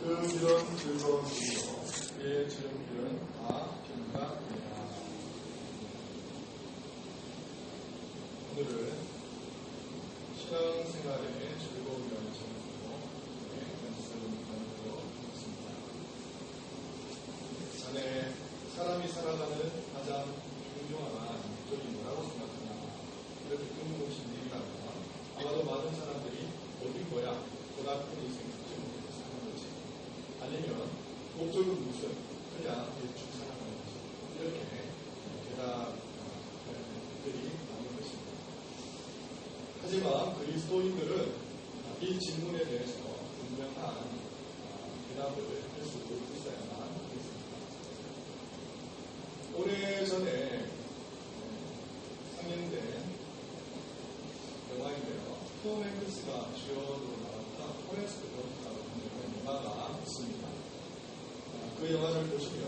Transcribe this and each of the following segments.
이런 즐거운 일이요. 예, 즐거운 다 경각되라. 오늘은 신앙생활의 즐거움이라는 제목으로 말씀 나누도록 하겠습니다. 자네 사람이 살아가는 가장 중요한 목적이 뭐라고 생각하나? 이렇게 궁금하신 일이라면 아마도 많은 사람들이 어딘 거야? 고등학교 인생 특징 모르고 사는 거지. 아니면 목적은 무슨? 그냥 대충 살아가는 거지. 이렇게 대답들이 나오는 것입니다. 하지만 그리스도인들은 이 질문에 대해서 분명한 대답을 할 수 있어야만 하겠습니다. 오래전에 상영된 영화인데요. 톰 행크스가 주연으로 나왔던 포레스트 검프라고 하는 영화가 있습니다. 그 영화를 보시면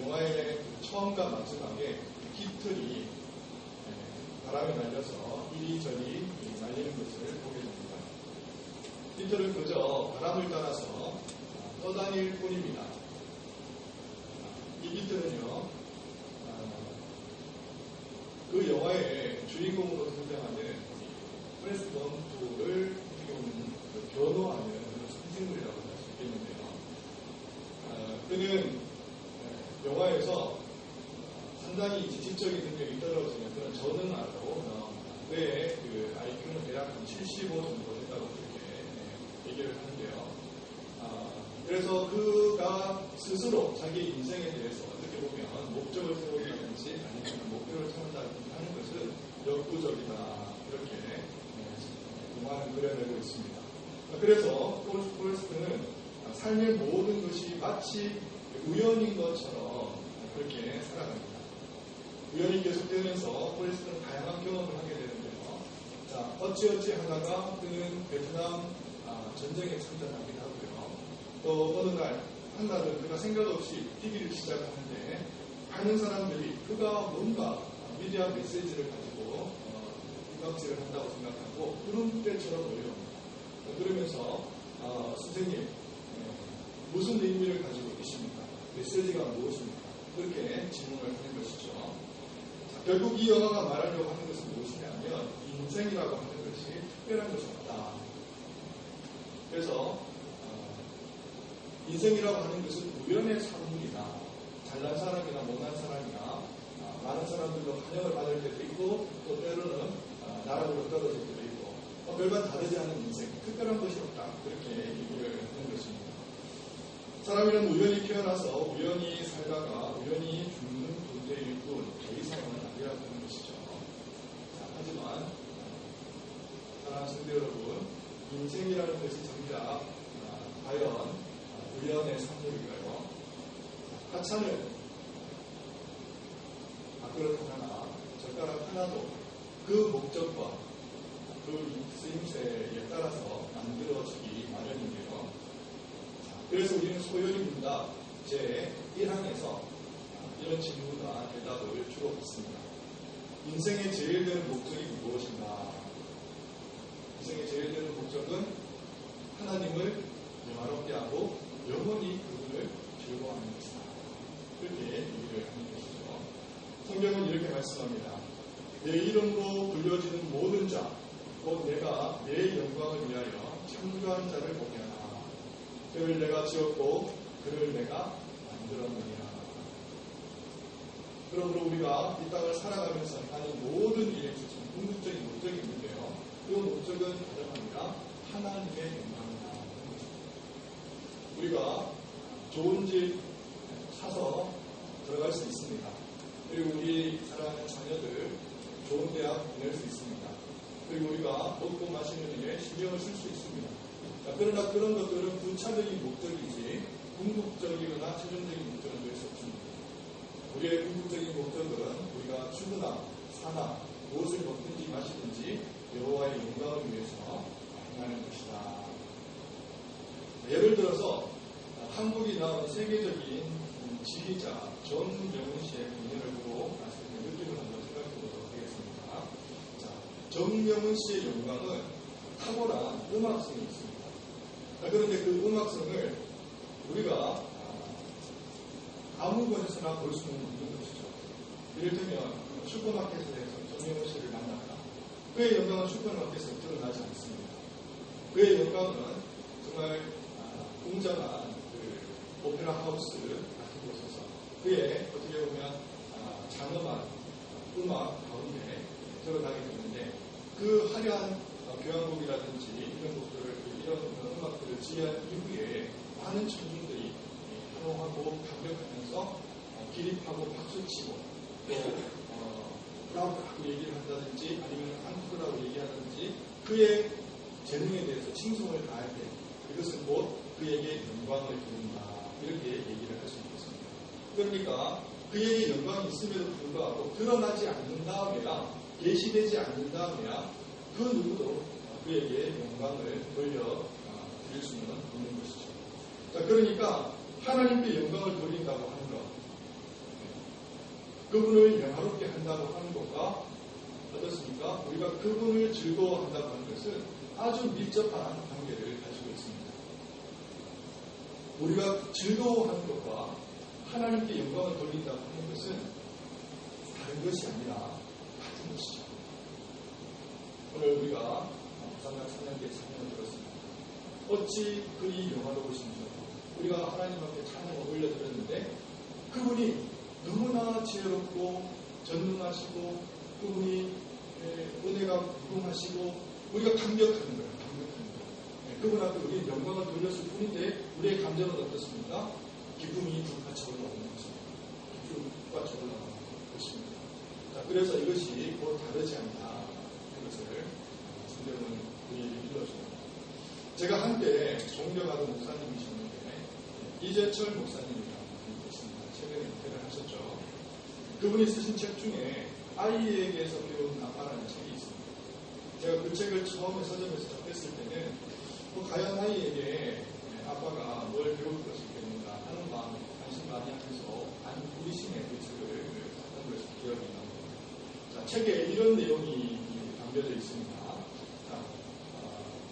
영화의 처음과 마지막에 깃털이 바람에 날려서 이리저리 날리는 것을 보게 됩니다. 깃털은 그저 바람을 따라서 떠다닐 뿐입니다. 이 깃털은요, 그 영화의 주인공으로 등장하는 포레스트 검프를 변호하는 선생물이라고 할 수 있겠는데요. 그는 영화에서 상당히 지식적인 능력이 떨어지는 그런 전능아로 나옵니다. 왜 그 IQ는 대략 한 75 정도 된다고 그렇게 얘기를 하는데요. 그래서 그가 스스로 자기 인생에 대해서 어떻게 보면 목적을 세우기라든지 아니면 목표를 찾는다든지 하는 것은 역부족이다. 이렇게 영화는 그려내고 있습니다. 그래서 포레스트는 삶의 모든 것이 마치 우연인 것처럼 그렇게 살아갑니다. 우연이 계속되면서 포레스트는 다양한 경험을 하게 되는데요. 자, 어찌어찌 하다가 그는 베트남 전쟁에 참전하기도 하고요. 또 어느 날, 한날은 그가 생각 없이 뛰기를 시작하는데 많은 사람들이 그가 뭔가 위대한 메시지를 가지고 육각질을 한다고 생각하고 구름대처럼 몰려옵니다. 그러면서 선생님, 무슨 의미를 가지고 계십니까? 메시지가 무엇입니까? 그렇게 질문을 하는 것이죠. 자, 결국 이 영화가 말하려고 하는 것은 무엇이냐면 인생이라고 하는 것이 특별한 것이 없다. 그래서 인생이라고 하는 것은 우연의 산물이다. 잘난 사람이나 못난 사람이나 많은 사람들도 환영을 받을 때도 있고 또 때로는 나락으로 떨어질 때도 있고 별반 다르지 않은 인생, 특별한 것이 없다. 그렇게 얘기를 하는 것입니다. 사람이란 우연히 태어나서 우연히 살다가 우연히 죽는 존재일 뿐 더 이상은 아니라고 하는 것이죠. 자, 하지만 사랑하는 성도 여러분, 인생이라는 것이 정작 과연 우연의 산물일까요? 하찮은 밥그릇 하나, 젓가락 하나도 그 목적과 그 쓰임새에 따라서 만들어지기 마련인데요. 그래서 우리는 소연히 문답 제1항에서 이런 질문과 대답을 주로 받습니다. 인생의 제일 되는 목적이 무엇인가? 인생의 제일 되는 목적은 하나님을 영화롭게 하고 영원히 그분을 즐거워하는 것이다. 이렇게 얘기를 하는 것이죠. 성경은 이렇게 말씀합니다. 내 이름으로 불려지는 모든 자, 곧 내가 내 영광을 위하여 창조한 자를 보게 하라. 그를 내가 지었고 그를 내가 만들었느니라. 그러므로 우리가 이 땅을 살아가면서 하는 모든 일에 있어서 궁극적인 목적이 있는데요. 그 목적은 다름 아니라 하나님의 영광이다. 우리가 좋은 집 사서 들어갈 수 있습니다. 그리고 우리 사랑하는 자녀들 좋은 대학 보낼 수 있습니다. 그리고 우리가 먹고 마시는 일에 신경을 쓸 수 있습니다. 그러나 그런 것들은 부차적인 목적이지 궁극적이거나 최종적인 목적은 될 수 없습니다. 우리의 궁극적인 목적은 우리가 죽으나 사나 무엇을 먹든지 마시든지 여호와의 영광을 위해서 행하는 것이다. 예를 들어서 한국이 나온 세계적인 지휘자 정명훈 씨의 공연을 보고 말씀드린 느낌을 한번 생각해 보도록 하겠습니다. 자, 정명훈 씨의 영광은 탁월한 음악성이 있습니다. 그런데 그 음악성을 우리가 아무 곳에서나 볼 수는 없는 것이죠. 예를 들면 슈퍼마켓에서 정명호 씨를 만났다. 그의 영광은 슈퍼마켓에서 드러나지 않습니다. 그의 영광은 정말 웅장한 그 오페라 하우스 같은 곳에서 그의 어떻게 보면 장엄한 음악 가운데 드러나게 되는데 그 화려한 교향곡이라든지 이런 곡들을 이런 음악들을 지휘한 이후에 많은 청중들이 환호하고 감격하면서 기립하고 박수치고 또 브라보라고 얘기를 한다든지 아니면 앙코르라고 얘기하든지 그의 재능에 대해서 칭송을 다할 때 이것은 곧 그에게 영광을 드린다 이렇게 얘기를 할 수 있겠습니다. 그러니까 그에게 영광이 있음에도 불구하고 드러나지 않는다며야 계시되지 않는다며야 그 누구도 그에게 영광을 돌려 드릴 수는 없는 것이죠. 자, 그러니까 하나님께 영광을 돌린다고 하는 것, 그분을 영화롭게 한다고 하는 것과 어떻습니까? 우리가 그분을 즐거워한다고 하는 것은 아주 밀접한 관계를 가지고 있습니다. 우리가 즐거워하는 것과 하나님께 영광을 돌린다고 하는 것은 다른 것이 아니라 같은 것이죠. 오늘 우리가 부산강 찬양대에 찬양을 들었습니다. 어찌 그리 영화로우신지 우리가 하나님 앞에 찬양을 올려드렸는데 그분이 너무나 지혜롭고 전능하시고 그분이 은혜가 무궁하시고 우리가 감격하는 거예요. 그분 앞에 우리는 영광을 돌렸을 뿐인데 우리의 감정은 어떻습니까? 기쁨이 불같이 올라오는 것입니다. 기쁨과 올라오는 것입니다. 자, 그래서 이것이 곧 다르지 않다. 이것을 성경은 우리에게 일러줍니다. 제가 한때 존경하던 목사님이셨는데 이재철 목사님이라는 분이 계십니다. 최근에 은퇴를 하셨죠. 그분이 쓰신 책 중에 아이에게서 배운 아빠라는 책이 있습니다. 제가 그 책을 처음에 서점에서 접했을 때는 과연 아이에게 아빠가 뭘 배울 것이 있겠는가 하는 마음, 관심 많이 하면서 안 부리심에 그 책을 샀던 것이 기억이 납니다. 자, 책에 이런 내용이 담겨져 있습니다. 자,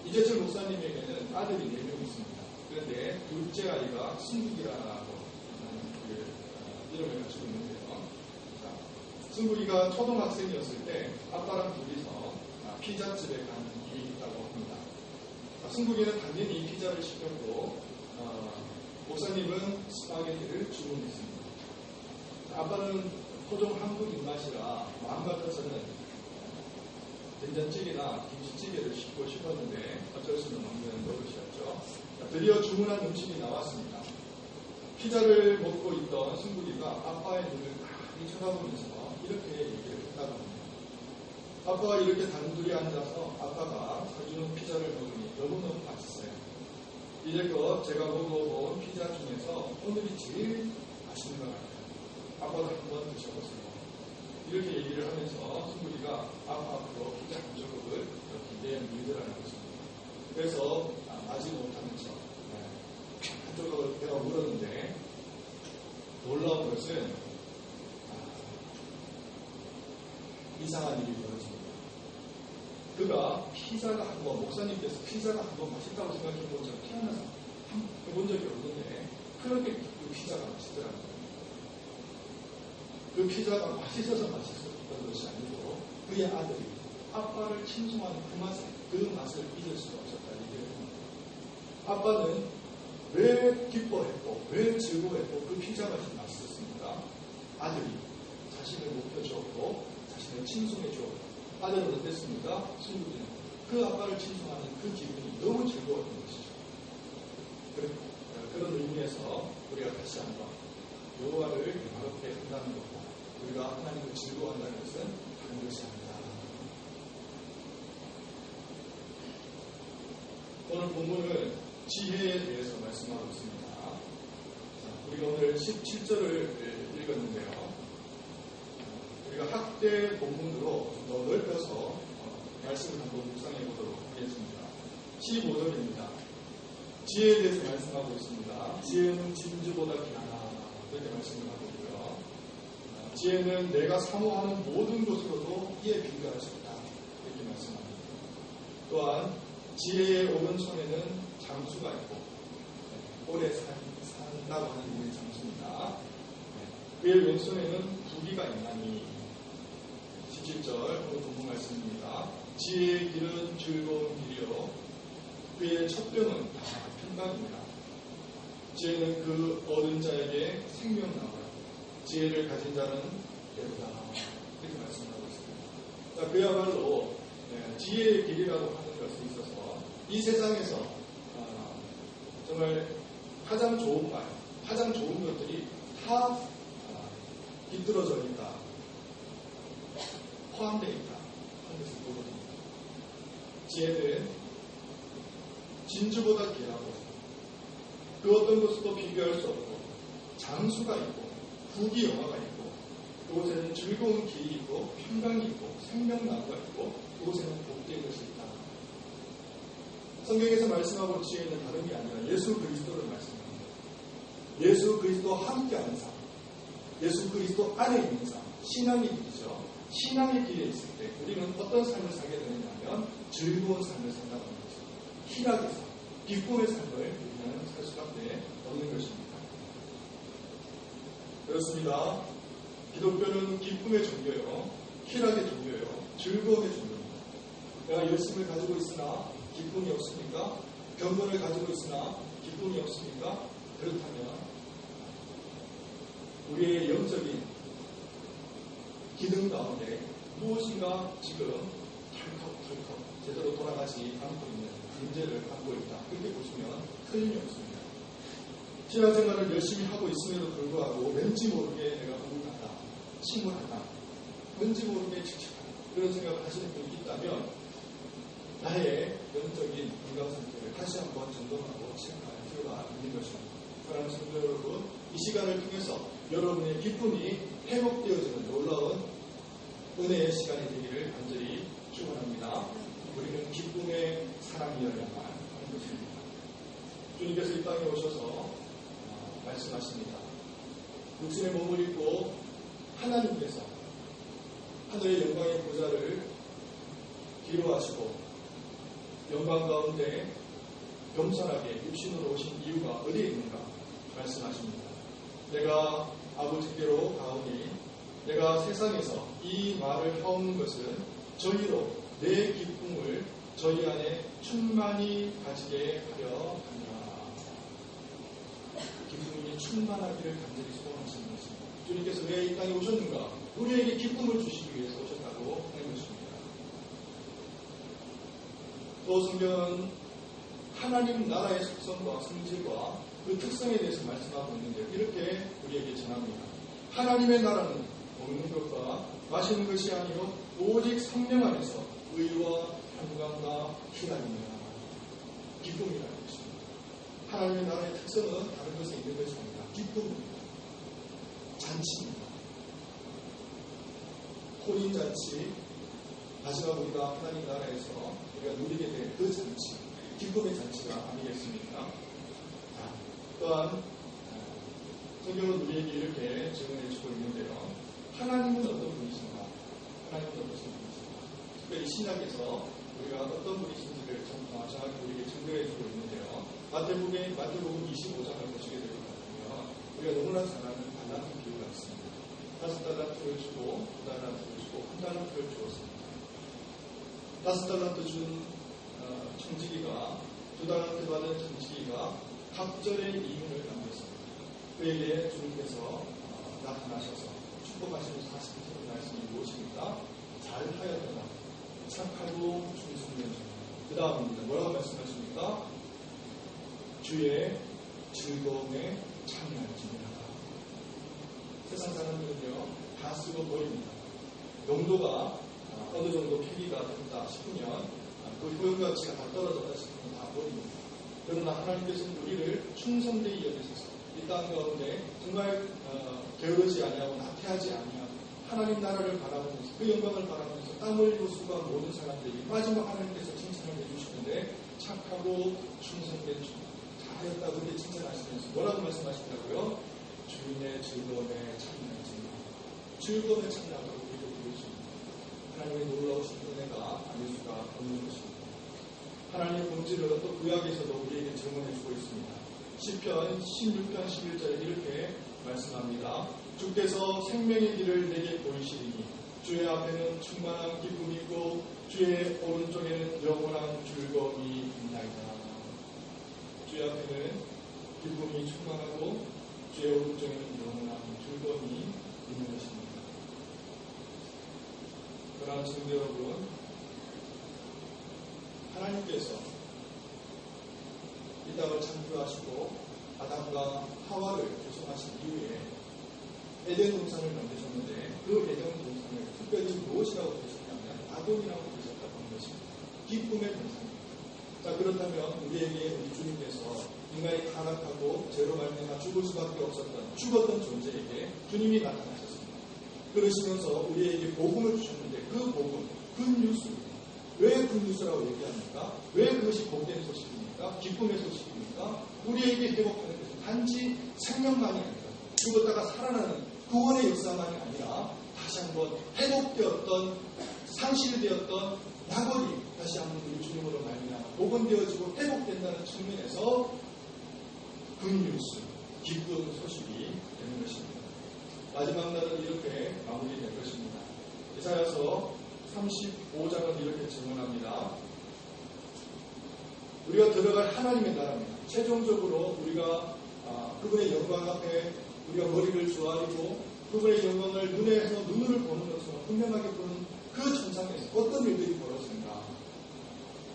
이재철 목사님에게는 아들이 4명 있습니다. 그런데 둘째 아이가 승국이라고 하는 그 이름을 가지고 있는데요. 자, 승국이가 초등학생이었을 때 아빠랑 둘이서 피자집에 간 일이 있다고 합니다. 승국이는 당연히 피자를 시켰고 목사님은 스파게티를 주문했습니다. 아빠는 토종 한국 입맛이라 마음 같아서는 된장찌개나 김치찌개를 시키고 싶었는데 어쩔 수는 없는 노릇이었죠. 드디어 주문한 음식이 나왔습니다. 피자를 먹고 있던 승국이가 아빠의 눈을 많이 쳐다보면서 이렇게 얘기를 했다고 합니다. 아빠가 이렇게 단둘이 앉아서 아빠가 사주는 피자를 먹으니 너무너무 맛있어요. 이제껏 제가 먹어본 피자 중에서 오늘이 제일 맛있는 것 같아요. 아빠도 한번 드셔보세요. 이렇게 얘기를 하면서 승국이가 아빠 앞으로 피자 한 조각을 이렇게 밀더라는 것입니다. 그래서 마지 못하면서 한 조각을 내가 물었는데 놀라운 것은 이상한 일이 벌어집니다. 그가 피자가 한번 목사님께서 피자가 한번 맛있다고 생각해 본 적이 태어나서 해본 적이 없는데 그렇게 그 피자가 맛있더라고요. 그 피자가 맛있어서 맛있었던 것이 아니고 그의 아들이 아빠를 칭송하는 그 맛을 잊을 수가 없었다는 얘기입니다. 아빠는 왜 기뻐했고 왜 즐거워했고 그 피자 맛이 맛있었습니까? 아들이 자신을 높여 주었고 자신을 칭송해 주었고 아들은 어땠습니까? 승국이는 그 아빠를 칭송하는 그 기분이 너무 즐거웠던 것이죠. 그런 의미에서 우리가 다시 한번 여호와를 영화롭게 한다는 것과 우리가 하나님을 즐거워한다는 것은 다른 것이 아니다. 오늘 본문은 지혜에 대해서 말씀하고 있습니다. 자, 우리가 오늘 17절을 읽었는데요. 우리가 학대 본문으로 좀 더 넓혀서 말씀을 한번 묵상해 보도록 하겠습니다. 15절입니다. 지혜에 대해서 말씀하고 있습니다. 지혜는 진주보다 귀하다. 이렇게 말씀을 하고 있고요. 지혜는 내가 사모하는 모든 것으로도 이에 비교할 수 없다. 이렇게 말씀합니다. 또한 지혜의 오른손에는 장수가 있고 오래 산다고 하는 의미의 장수입니다. 그의 왼손에는 부귀가 있나니 17절 오늘 본문 말씀입니다. 지혜의 길은 즐거운 길이요 그의 첩병은 다 평강입니다. 지혜는 그 얻은 자에게 생명나무라 지혜를 가진 자는 배우다 이렇게 말씀하고 있습니다. 자, 그야말로 지혜의 길이라고 하는 것에 있어서 이 세상에서 정말 가장 좋은 말, 가장 좋은 것들이 다 깃들어져 있다, 포함되어 있다 하는 것을 보거든요. 지혜는 진주보다 귀하고 그 어떤 것도 비교할 수 없고 장수가 있고 부귀 영화가 있고 그곳에는 즐거운 길이 있고 평강이 있고 생명나무가 있고 그곳에는 복된 것이 있다. 성경에서 말씀하고 지혜는 다름이 아니라 예수 그리스도를 말씀합니다. 예수 그리스도와 함께하는 삶, 예수 그리스도 안에 있는 삶, 신앙의 길이죠. 신앙의 길에 있을 때 우리는 어떤 삶을 살게 되느냐 하면 즐거운 삶을 산다는 거죠. 희락의 삶, 기쁨의 삶을 우리는 살 수밖에 없는 것입니다. 그렇습니다. 기독교는 기쁨의 종교요, 희락의 종교요, 즐거움의 종교입니다. 내가 열심을 가지고 있으나 기쁨이 없습니까? 경건을 가지고 있으나 기쁨이 없습니까? 그렇다면 우리의 영적인 기능 가운데 무엇인가 지금 털컥 제대로 돌아가지 않고 있는 문제를 갖고 있다. 그렇게 보시면 틀림이 없습니다. 신앙생활을 열심히 하고 있음에도 불구하고 왠지 모르게 내가 우울하다, 침울하다, 왠지 모르게 칙칙하다 그런 생각을 하시는 분이 있다면 나의 영적인 건강 상태를 다시 한번 점검하고 체크할 필요가 있는 것입니다. 사랑하는 성도 여러분, 이 시간을 통해서 여러분의 기쁨이 회복되어지는 놀라운 은혜의 시간이 되기를 간절히 축원합니다. 우리는 기쁨의 사람이어야만 하는 것입니다. 주님께서 이 땅에 오셔서 말씀하십니다. 육신의 몸을 입고 하나님께서 하늘의 영광의 보좌를 기로하시고 영광 가운데 겸손하게 육신으로 오신 이유가 어디에 있는가 말씀하십니다. 내가 아버지께로 가오니 내가 세상에서 이 말을 하오는 것은 저희로 내 기쁨을 저희 안에 충만히 가지게 하려 하니라. 기쁨이 충만하기를 간절히 소원하시는 것입니다. 주님께서 왜 이 땅에 오셨는가? 우리에게 기쁨을 주시기 위해서 오셨다고 하는 것입니다. 또 성경은 하나님 나라의 속성과 성질과 그 특성에 대해서 말씀하고 있는데 이렇게 우리에게 전합니다. 하나님의 나라는 먹는 것과 마시는 것이 아니요 오직 성령 안에서 의와 평강과 희락입니다. 기쁨이라는 것입니다. 하나님의 나라의 특성은 다른 것에 있는 것이 아니라 기쁨입니다. 잔치입니다. 혼인잔치, 마지막 우리가 하나님 나라에서 우리가 누리게 될 그 잔치, 기쁨의 잔치가 아니겠습니까? 또한 성경은 우리에게 이렇게 증언해 주고 있는데요. 하나님은 어떤 분이신가? 하나님은 어떠신 분이신가? 특별히 신약에서 우리가 어떤 분이신지를 정확히 우리에게 증거해 주고 있는데요. 마태복음 25장을 보시게 될 것 같으면 우리가 너무나 잘 아는 달란트 비유가 있습니다. 5달란트를 주고 2달란트를 주고 1달란트를 주었습니다. 5달란트 준 청지기가 2달란트 받은 청지기가 갑절의 이윤을 남겼습니다. 그에게 주님께서 나타나셔서 축복하시는 40절 말씀이 무엇입니까? 잘하였다. 착하고 충성된 종. 그 다음입니다. 뭐라고 말씀하십니까? 주의 즐거움에 참여할지니라. 세상 사람들은요 다 쓰고 버립니다. 용도가 어느 정도 폐기가 됐다 싶으면 그 효용가치가 다 떨어졌다 싶으면 다 버립니다. 그러나 하나님께서는 우리를 충성되이 여기셔서 이 땅 가운데 정말 게으르지 아니하고 나태하지 아니하고 하나님 나라를 바라보면서 그 영광을 바라보면서 땀 흘리고 수고한 모든 사람들이 마지막 하나님께서 칭찬을 해주시는데 착하고 충성된 종 잘하였다 그렇게 칭찬하시면서 뭐라고 말씀하시더라고요? 주인의 즐거움에 참여하지 즐거움에 참여하고 우리를 부르십니다. 하나님의 놀라우신 은혜가 아닐 수가 없는 것입니다. 하나님의 본질을 또 구약에서도 우리에게 증언해주고 있습니다. 시편 16편 11절에 이렇게 말씀합니다. 주께서 생명의 길을 내게 보이시리니 주의 앞에는 충만한 기쁨이 있고 주의 오른쪽에는 영원한 즐거움이 있나이다. 주의 앞에는 기쁨이 충만하고 주의 오른쪽에는 영원한 즐거움이 있는 것입니다. 그러나 성도 여러분, 하나님께서 이 땅을 창조하시고 아담과 하와를 조성하신 이후에 에덴 동산을 만드셨는데 그 에덴 동산을 특별히 무엇이라고 부르셨냐면 아돔이라고 부르셨다고 하는 것입니다. 기쁨의 동산입니다. 자, 그렇다면 우리에게 우리 주님께서 인간이 타락하고 죄로 말미암아 죽을 수밖에 없었던 죽었던 존재에게 주님이 나타나셨습니다. 그러시면서 우리에게 복음을 주셨는데 그 복음, 굿뉴스, 왜 굿뉴스라고 얘기합니까? 왜 그것이 복된 소식입니까? 기쁨의 소식입니까? 우리에게 회복하는 것은 단지 생명만이 아니라 죽었다가 살아나는 구원의 역사만이 아니라 다시 한번 회복되었던 상실되었던 약골이 다시 한번 우리 주님으로 말미암아 복원되어지고 회복된다는 측면에서 굿뉴스, 기쁜 소식이 되는 것입니다. 마지막 날은 이렇게 마무리될 것입니다. 이사야서 35장은 이렇게 증언합니다. 우리가 들어갈 하나님의 나라입니다. 최종적으로 우리가 그분의 영광 앞에 우리가 머리를 조아리고 그분의 영광을 눈에서 눈을 보는 것처럼 분명하게 보는 그 천상에서 어떤 일들이 벌어진가.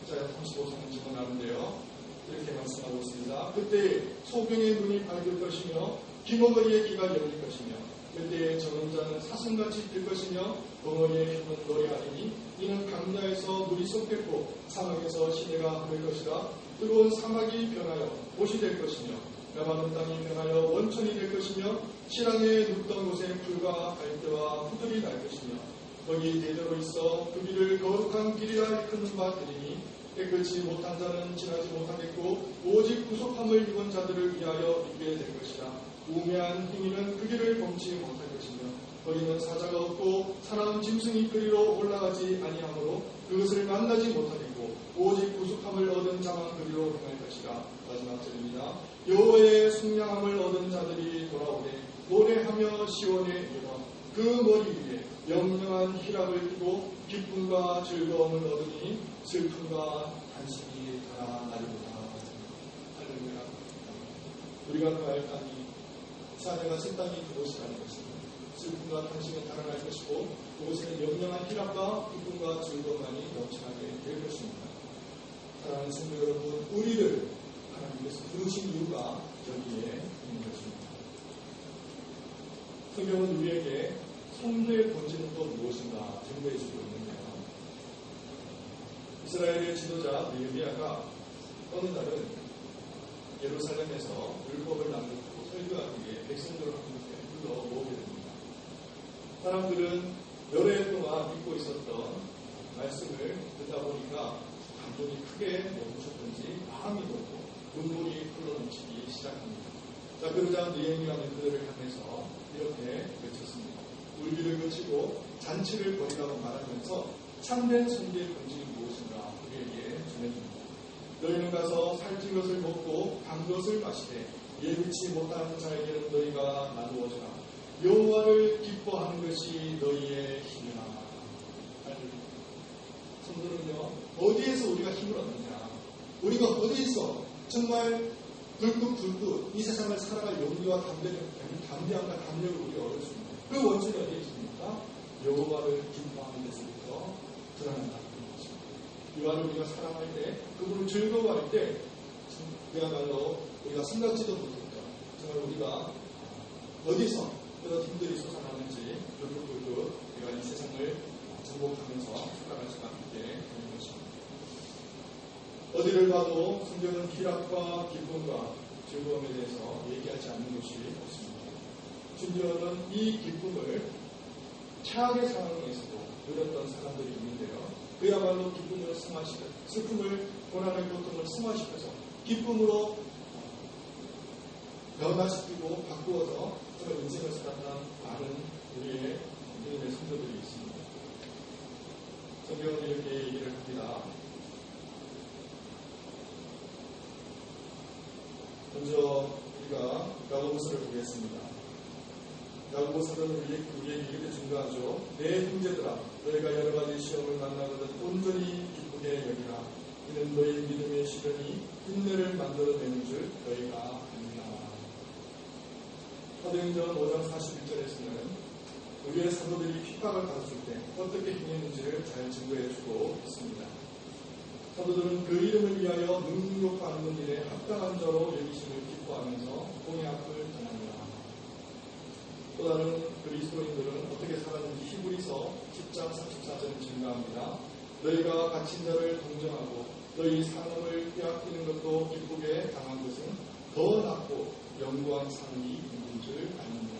이사야 35장은 증언하는데요. 이렇게 말씀하고 있습니다. 그때 소경의 눈이 밝을 것이며 귀머거리의 귀가 열릴 것이며 그때의 적은 자는 사슴같이 뛸 것이며 벙어리의 혀는 노래하리니 이는 강야에서 물이 쏟겠고 사막에서 시내가 흐를 것이라. 뜨거운 사막이 변하여 옷이 될 것이며 메마른 땅이 변하여 원천이 될 것이며 실랑에 눕던 곳에 풀과 갈대와 푸들이 날 것이며 거기 대대로 있어 그 길을 거룩한 길이라 일컫는 바 되리니 깨끗이 못한 자는 지나지 못하겠고 오직 구속함을 입은 자들을 위하여 있게 될 것이라. 우매한 행위는 그 길을 범치 못할 것이며 거기는 사자가 없고 사나운 짐승이 그리로 올라가지 아니하므로 그것을 만나지 못하겠고 오직 구속함을 얻은 자만 그리로 행할 것이라. 마지막 절입니다. 여호와의 숙량함을 얻은 자들이 돌아오되 노래하며 시온에 이르러 그 머리 위에 영영한 희락을 띠고 기쁨과 즐거움을 얻으니 슬픔과 단식이 달아나리로다. 할렐루야. 우리가 구할 땅이 사내가 새 땅이 그곳이라는 것입니다. 슬픔과 단식은 달아날 것이고 그곳에는 영영한 희락과 기쁨과 즐거움만이 넘쳐나게 될 것입니다. 사랑하는 성도 여러분, 우리를 하나님께서 부르신 이유가 여기에 있는 것입니다. 성경은 우리에게 성도의 본질은 또 무엇인가 증거해주고 있는데요. 이스라엘의 지도자 느헤미야가 어느 날은 예루살렘에서 율법을 낭독하고 설교하기 위해 백성들을 함께 불러 모으게 됩니다. 사람들은 여러 해 동안 믿고 있었던 말씀을 듣다 보니까 감동이 크게 멈췄든지 마음이 높고 눈물이 흘러넘치기 시작합니다. 자, 그러자 느헤미야는 그들을 향해서 이렇게 외쳤습니다. 울기를 그치고 잔치를 벌이라고 말하면서 참된 선교의 본질이 무엇인가 우리에게 전해줍니다. 너희는 가서 살찐 것을 먹고 단 것을 마시되 예비치 못한 자에게는 너희가 나누어주라. 여호와를 기뻐하는 것이 너희의 힘이라. 성도는요, 어디에서 우리가 힘을 얻느냐? 우리가 어디에서 정말 불긋불긋 이 세상을 살아갈 용기와 담대함과 담력을 우리가 얻을 수 있는 그 원천이 어디에 있습니까? 여호와를 기뻐하는 데서부터 드러난다는 것입니다. 이와를 우리가 사랑할 때, 그분을 즐거워할 때, 그야말로 우리가 생각지도 못했던 정말 우리가 어디서 그런 힘들이 솟아나는지 불긋불긋 우리가 이 세상을 정복하면서 살아갈 수가 있게 되는 것입니다. 어디를 봐도 성경은 희락과 기쁨과 즐거움에 대해서 얘기하지 않는 것이 없습니다. 심지어는 이 기쁨을 최악의 상황에서도 누렸던 사람들이 있는데요. 그야말로 기쁨으로 승화시켜, 슬픔을, 고난의 고통을 승화시켜서 기쁨으로 변화시키고 바꾸어서 정말 인생을 살았던 많은 우리의 믿음의 성도들이 있습니다. 성경은 이렇게 얘기를 합니다. 먼저 우리가 야고보서를 보겠습니다. 야고보서는 우리에게 이렇게 증거하죠. 내 형제들아, 너희가 여러 가지 시험을 만나거든 온전히 기쁘게 여기라. 이는 너희 믿음의 시련이 인내를 만들어내는 줄 너희가 압니다. 사도행전 5장 41절에서는 우리의 사도들이 핍박을 받았을 때 어떻게 행했는지를 잘 증거해주고 있습니다. 사도들은 그 이름을 위하여 능력받는 일에 합당한 자로 여기심을 기뻐하면서 공의 앞을 떠납니다. 또 다른 그리스도인들은 어떻게 살았는지 히브리서 10장 34절을 증거합니다. 너희가 갇힌 자를 동정하고 너희 상업을 빼앗기는 것도 기쁘게 당한 것은 더 낫고 영광한 상이 있는 줄 압니다.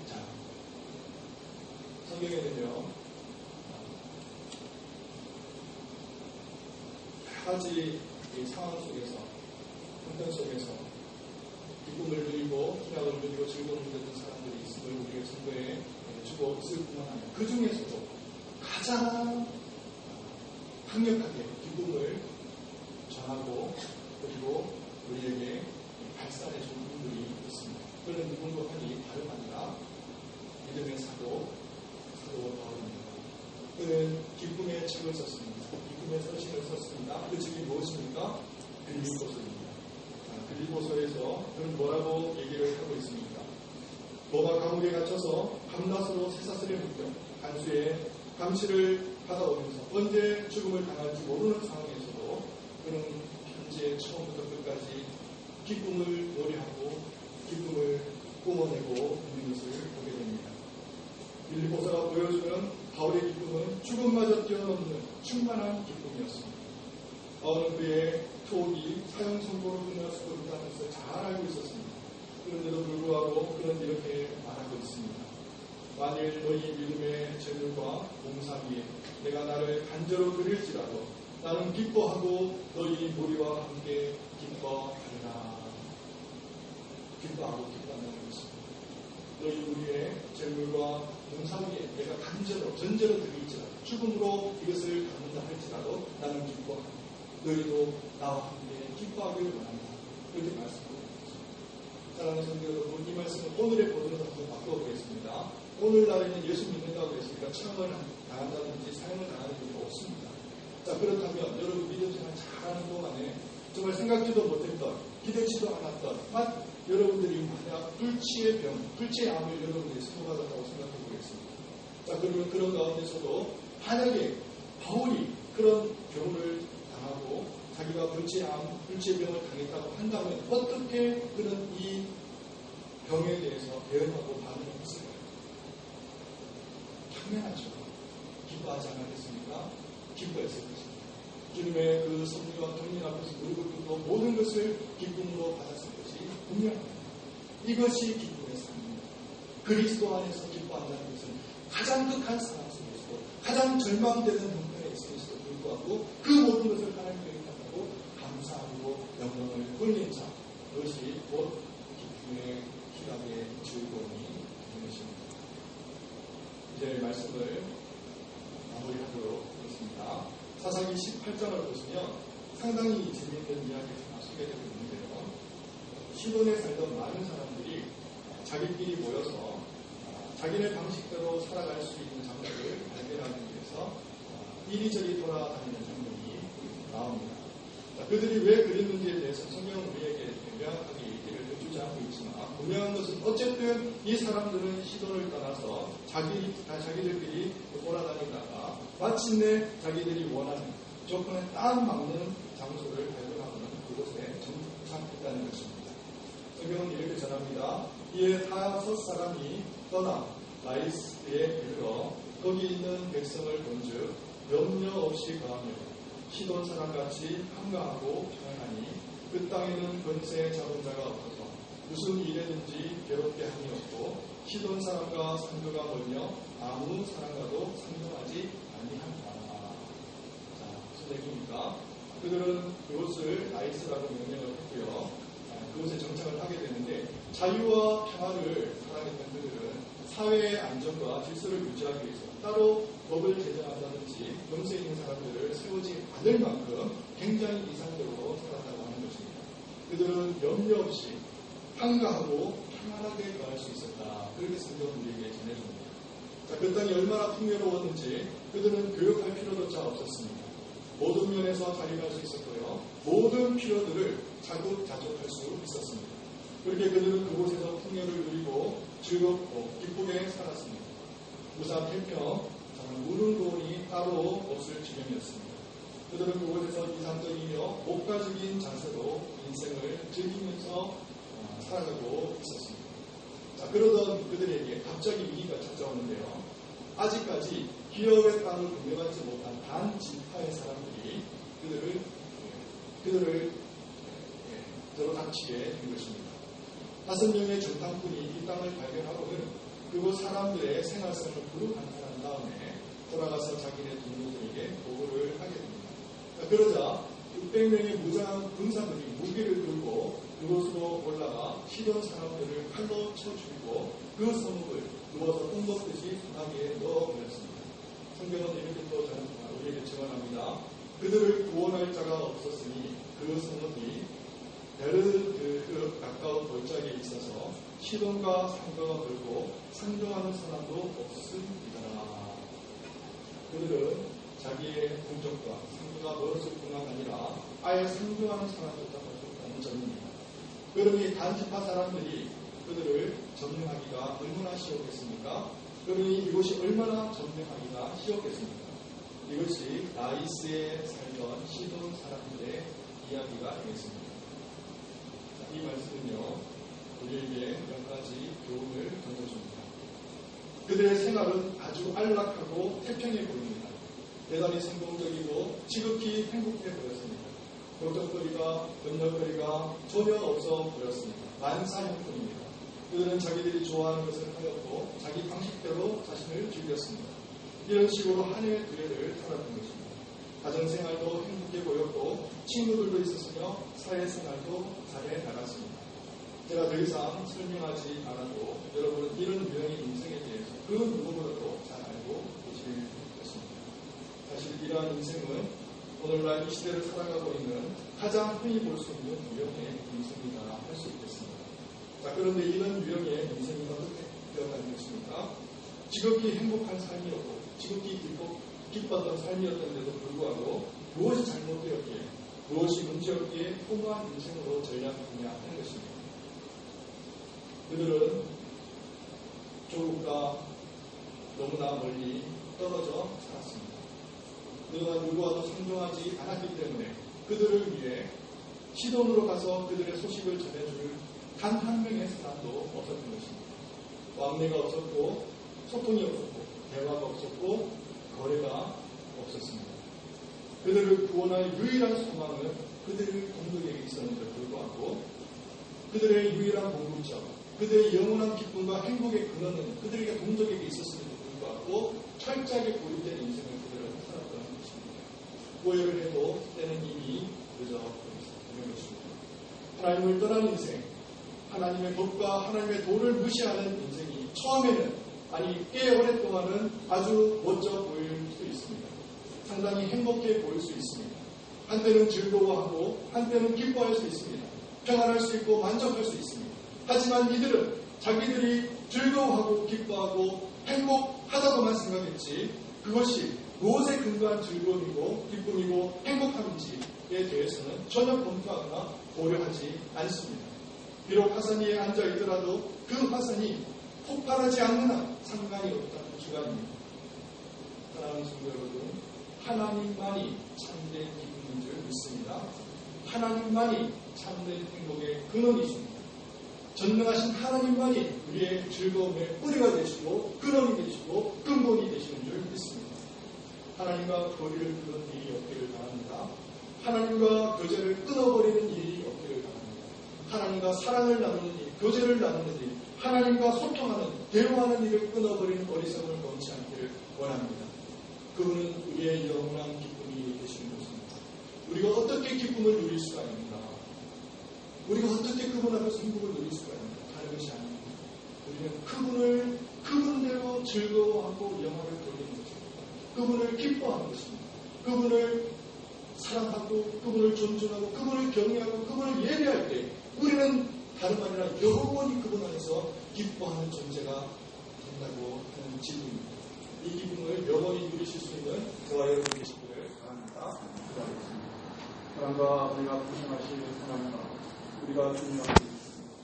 자, 성경에는요 여러 가지 상황 속에서 형편 속에서 기쁨을 누리고 희락을 누리고 즐거움을 누렸던 사람들이 있음을 우리가 증거해 주고 있을 뿐만 아니라 그 중에서도 가장 강력하게 기쁨을 전하고 그리고 우리에게 발산해 준 분들이 있습니다. 그런 누군가 하니 다름 아니라 믿음의 사도 바울입니다. 그는 기쁨의 책을 썼습니다. 기쁨의 서신을 썼습니다. 그 책이 무엇입니까? 빌립보서입니다. 빌립보서에서 그는 뭐라고 얘기를 하고 있습니까? 로마 감옥에 갇혀서 밤낮으로 쇠사슬에 묶여 간수의 감시를 받아오면서 언제 죽음을 당할지 모르는 상황에서도 그는 현재 처음부터 끝까지 기쁨을 노래하고 기쁨을 뿜어내고 있는 것을 보게 됩니다. 빌립보서가 보여주는 바울의 기쁨은 죽음마저 뛰어넘는 충만한 기쁨이었습니다. 바울은 그의 투옥이 사형 선고로 끝날 수도 있다는 것을 잘 알고 있었습니다. 그런데도 불구하고 그는 이렇게 말하고 있습니다. 만일 너희 믿음의 재물과 봉사비에 내가 나를 간절로 드릴지라도 나는 기뻐하고 너희 무리와 함께 기뻐하리라. 기뻐하고 기뻐한다는 것입니다. 너희 무리의 재물과 봉사비에 내가 간절로 전제로 드릴지라도 죽음으로 이것을 갖는다 할지라도 나는 기뻐하고 너희도 나와 함께 기뻐하기를 원한다. 그렇게 말씀하고 있습니다. 사랑하는 성도 여러분, 이 말씀은 오늘의 본문으로 한번 바꿔보겠습니다. 오늘날에는 예수 믿는다고 했으니까 체험을 당한다든지 사용을 당하는 일이 없습니다. 자, 그렇다면 여러분 믿음 생활 잘하는 동안에 정말 생각지도 못했던, 기대치도 않았던 여러분들이 만약 불치의 암을 여러분들이 수고받았다고 생각해 보겠습니다. 자, 그러면 그런 가운데서도 만약에 바울이 그런 병을 당하고 자기가 불치의 병을 당했다고 한다면 어떻게 그런 이 병에 대해서 대응하고 반응했을까요? 당연하죠. 기뻐하지 않았겠습니까? 기뻐했을 것입니다. 주님의 그 섭리와 경륜 앞에서 무릎을 꿇고 모든 것을 기쁨으로 받았을 것이 분명합니다. 이것이 기쁨의 삶입니다. 그리스도 안에서 기뻐한다는 것은 가장 극한 상황 속에서도 가장 절망되는 형편에 있음에도 불구하고 그 모든 것을 하나님께 의탁하고 감사하고 영광을 돌린 자, 그것이 곧 기쁨의 희락의 즐거움이 되는 것입니다. 이제 말씀을 마무리하도록 하겠습니다. 사사기 18장을 보시면 상당히 재미있는 이야기가 하나 소개되고 있는데요. 시돈에 살던 많은 사람들이 자기끼리 모여서 자기네 방식대로 살아갈 수 있는 장면을 발견하기 위해서 이리저리 돌아다니는 장면이 나옵니다. 자, 그들이 왜 그랬는지에 대해서 성경은 우리에게 명확하게 얘기를 해주지 않고 있지만 분명한 것은 어쨌든 이 사람들은 시돈을 떠나서 자기들끼리 돌아다니다가 마침내 자기들이 원하는 조건에 딱 맞는 장소를 발견하고는 그곳에 정착했다는 것입니다. 성경은 이렇게 전합니다. 이에 5 사람이 떠나 라이스에 이르러 거기 있는 백성을 본즉 염려 없이 거하며 시돈 사람같이 한가하고 평안하니 그 땅에는 권세 잡은 자가 없어서 무슨 일에든지 괴롭게 함이 없고 시돈 사람과 상교가 멀며 아무 사람과도 상종하지 아니한다. 자, 무슨 얘기입니까? 그들은 그곳을 라이스라고 명명을 했고요. 그곳에 정착을 하게 되는데 자유와 평화를 사랑했던 그들은 사회의 안정과 질서를 유지하기 위해서 따로 법을 제정한다든지 권세 있는 사람들을 세우지 않을 만큼 굉장히 이상적으로 살았다고 하는 것입니다. 그들은 염려 없이 한가하고 평안하게 거할 수 있었다. 그렇게 성경은 우리에게 전해줍니다. 자, 그 땅이 얼마나 풍요로웠는지 그들은 교육할 필요조차 없었습니다. 모든 면에서 자립할 수 있었고요. 모든 필요들을 자급자족할 수 있었습니다. 그렇게 그들은 그곳에서 풍요를 누리고 즐겁고 기쁘게 살았습니다. 무사 태평, 정말 무릉도원이 따로 없을 지경이었습니다. 그들은 그곳에서 이상적이며 목가적인 자세로 인생을 즐기면서 살아가고 있었습니다. 자, 그러던 그들에게 갑자기 위기가 찾아오는데요. 아직까지 기업의 땅을 분배받지 못한 단 지파의 사람들이 그들을 들어닥치게 된 것입니다. 5명의 정탐꾼이 이 땅을 발견하고는 그곳 사람들의 생활성을 부르간탄한 다음에 돌아가서 자기네 동료들에게 보고를 하게 됩니다. 그러자 600명의 무장한 군사들이 무기를 들고 그곳으로 올라가 시돈 사람들을 칼로 쳐 죽이고 그 성읍을 누워서 똥먹듯이 바다에 넣어버렸습니다. 성경은 이렇게 또 우리에게 증언합니다. 그들을 구원할 자가 없었으니 그 성읍이 베르그 가까운 골짜기에 있어서 시돈과 상도가 걸고 상종하는 사람도 없습니다. 그들은 자기의 공적과 상도가 멀었을 뿐만 아니라 아예 상종하는 사람조차 없었다는 점입니다. 그러니 단지파 사람들이 그들을 점령하기가 얼마나 쉬웠겠습니까? 그러니 이곳이 얼마나 점령하기가 쉬웠겠습니까? 이것이 나이스에 살던 시돈 사람들의 이야기가 되겠습니다. 이 말씀은요, 우리에게 몇 가지 교훈을 던져줍니다. 그들의 생활은 아주 안락하고 태평해 보입니다. 대단히 성공적이고 지극히 행복해 보였습니다. 걱정거리가, 염려거리가 전혀 없어 보였습니다. 만사형통입니다. 그들은 자기들이 좋아하는 것을 하였고 자기 방식대로 자신을 즐겼습니다. 이런 식으로 한 해 두 해를 살았던 것입니다. 가정생활도 행복해 보였고 친구들도 있었으며 사회생활도 잘해 나갔습니다. 제가 더 이상 설명하지 않아도 여러분은 이런 유형의 인생에 대해서 그 누구보다도 잘 알고 계실 것입니다. 사실 이러한 인생은 오늘날 이 시대를 살아가고 있는 가장 흔히 볼 수 있는 유형의 인생이다 할 수 있겠습니다. 자, 그런데 이런 유형의 인생이 어떻게 되어가는 것입니까? 지극히 행복한 삶이었고 지극히 기뻤던 삶이었던데도 불구하고 무엇이 잘못되었기에 무엇이 문제였기에 허무한 인생으로 전락했냐 하는 것입니다. 그들은 조국과 너무나 멀리 떨어져 살았습니다. 그들과 누구와도 상종하지 않았기 때문에 그들을 위해 시돈으로 가서 그들의 소식을 전해줄 단 한 명의 사람도 없었던 것입니다. 왕래가 없었고 소통이 없었고 대화가 없었고 거래가 없었습니다. 그들을 구원할 유일한 소망은 그들의 동족에게 있었는데 불구하고 그들의 유일한 공급자, 그들의 영원한 기쁨과 행복의 근원은 그들에게 동족에게 있었음에도 불구하고 철저하게 고립된 인생을 그들은 살았던 것입니다. 오해를 해도 때는 이미 늦어버린 것입니다. 하나님을 떠난 인생, 하나님의 법과 하나님의 도를 무시하는 인생이 처음에는 꽤 오랫동안은 아주 멋져 보일 수 있습니다. 상당히 행복해 보일 수 있습니다. 한때는 즐거워하고 한때는 기뻐할 수 있습니다. 평안할 수 있고 만족할 수 있습니다. 하지만 이들은 자기들이 즐거워하고 기뻐하고 행복하다고만 생각했지 그것이 무엇에 근거한 즐거움이고 기쁨이고 행복함인지에 대해서는 전혀 검토하거나 고려하지 않습니다. 비록 화산 위에 앉아 있더라도 그 화산이 폭발하지 않는 한 상관이 없다는 주관입니다. 사랑하는 성도 여러분, 하나님만이 참된 기쁨인 줄 믿습니다. 하나님만이 참된 행복의 근원이십니다. 전능하신 하나님만이 우리의 즐거움의 뿌리가 되시고 근원이 되시고 근본이 되시는 줄 믿습니다. 하나님과 거리를 두는 일이 없기를 바랍니다. 하나님과 교제를 끊어버리는 일이 없기를 바랍니다. 하나님과 사랑을 나누는 일, 교제를 나누는 일, 하나님과 소통하는, 대화하는 일을 끊어버리는 어리석음을 범치 않기를 원합니다. 그분은 우리의 영원한 기쁨이 되시는 것입니다. 우리가 어떻게 기쁨을 누릴 수가 있는가? 우리가 어떻게 그분 앞에서 행복을 누릴 수가 있는가? 다른 것이 아닙니다. 우리는 그분대로 즐거워하고 영화를 돌리는 것입니다. 그분을 기뻐하는 것입니다. 그분을 사랑하고 그분을 존중하고 그분을 경외하고 그분을 예배할 때 다름 아니라 영원히 그분 안에서 기뻐하는 존재가 된다고 하는 질문입니다. 이 기쁨을 영원히 누리실 수 있는 저와 여러분 되시기를 바랍니다. 기도하겠습니다. 하나님과 우리가 부심하신 하나님 우리가 주님 앞에 있습니다.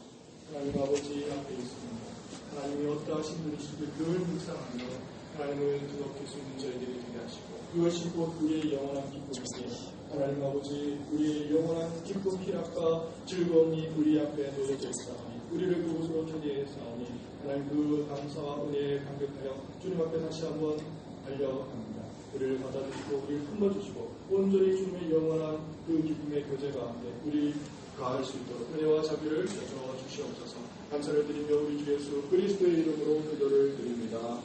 하나님 아버지 앞에 있습니다. 하나님이 어떠하신 분이신지 늘 묵상하며 하나님을 드높일 수 있는 저희들이 되게 하시고 그것이 곧 우리의 영원한 기쁨이니 하나님 아버지 우리의 영원한 기쁨 희락과 즐거움이 우리 앞에 놓여져 있사오니 우리를 그곳으로 초대했사오니 하나님 그 감사와 은혜에 감격하여 주님 앞에 다시 한번 달려갑니다. 우리를 받아주시고 우리를 품어주시고 온전히 주님의 영원한 그 기쁨의 교제 가운데 우리 가할 수 있도록 은혜와 자비를 베풀어 주시옵소서. 감사를 드리며 우리 주 예수 그리스도의 이름으로 기도를 드립니다.